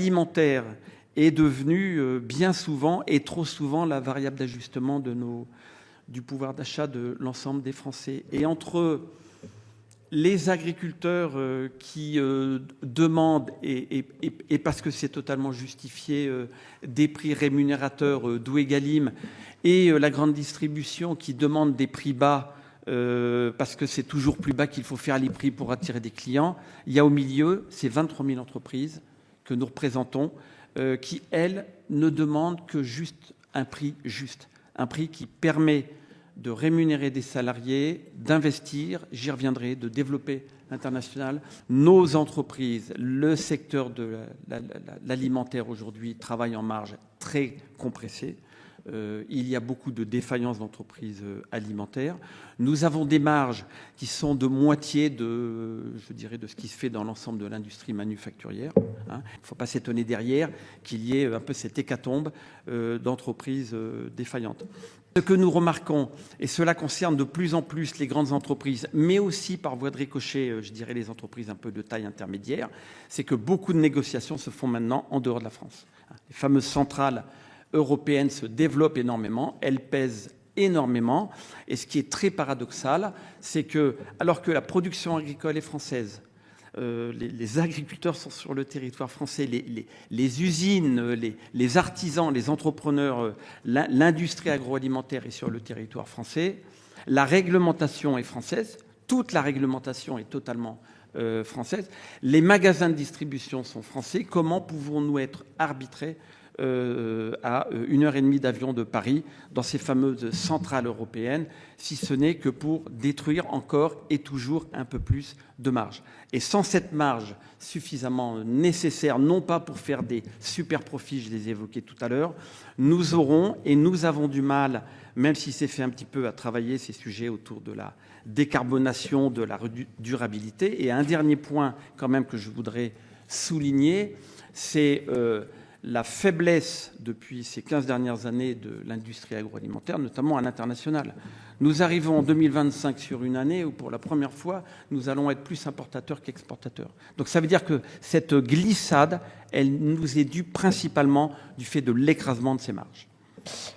l'alimentaire est devenu bien souvent et trop souvent la variable d'ajustement du pouvoir d'achat de l'ensemble des Français. Et entre les agriculteurs qui demandent, et parce que c'est totalement justifié, des prix rémunérateurs d'où Egalim, et la grande distribution qui demande des prix bas, parce que c'est toujours plus bas qu'il faut faire les prix pour attirer des clients, il y a au milieu ces 23 000 entreprises que nous représentons, qui, elles, ne demandent que juste, un prix qui permet de rémunérer des salariés, d'investir, j'y reviendrai, de développer l'international. Nos entreprises, le secteur de l'alimentaire aujourd'hui travaille en marge très compressée. Il y a beaucoup de défaillances d'entreprises alimentaires. Nous avons des marges qui sont de moitié je dirais, de ce qui se fait dans l'ensemble de l'industrie manufacturière. Il ne faut pas s'étonner derrière qu'il y ait un peu cette hécatombe d'entreprises défaillantes. Ce que nous remarquons, et cela concerne de plus en plus les grandes entreprises, mais aussi par voie de ricochet, je dirais les entreprises un peu de taille intermédiaire, c'est que beaucoup de négociations se font maintenant en dehors de la France. Les fameuses centrales européennes se développent énormément, elles pèsent énormément, et ce qui est très paradoxal, c'est que, alors que la production agricole est française, les agriculteurs sont sur le territoire français, les usines, les artisans, les entrepreneurs, l'industrie agroalimentaire est sur le territoire français, la réglementation est française, toute la réglementation est totalement française, les magasins de distribution sont français, comment pouvons-nous être arbitrés à 1h30 d'avion de Paris, dans ces fameuses centrales européennes, si ce n'est que pour détruire encore et toujours un peu plus de marge. Et sans cette marge suffisamment nécessaire, non pas pour faire des super profits, je les ai évoqués tout à l'heure, nous aurons et nous avons du mal, même si c'est fait un petit peu à travailler ces sujets autour de la décarbonation, de la durabilité. Et un dernier point quand même que je voudrais souligner, c'est la faiblesse depuis ces 15 dernières années de l'industrie agroalimentaire, notamment à l'international. Nous arrivons en 2025 sur une année où, pour la première fois, nous allons être plus importateurs qu'exportateurs. Donc ça veut dire que cette glissade, elle nous est due principalement du fait de l'écrasement de ces marges.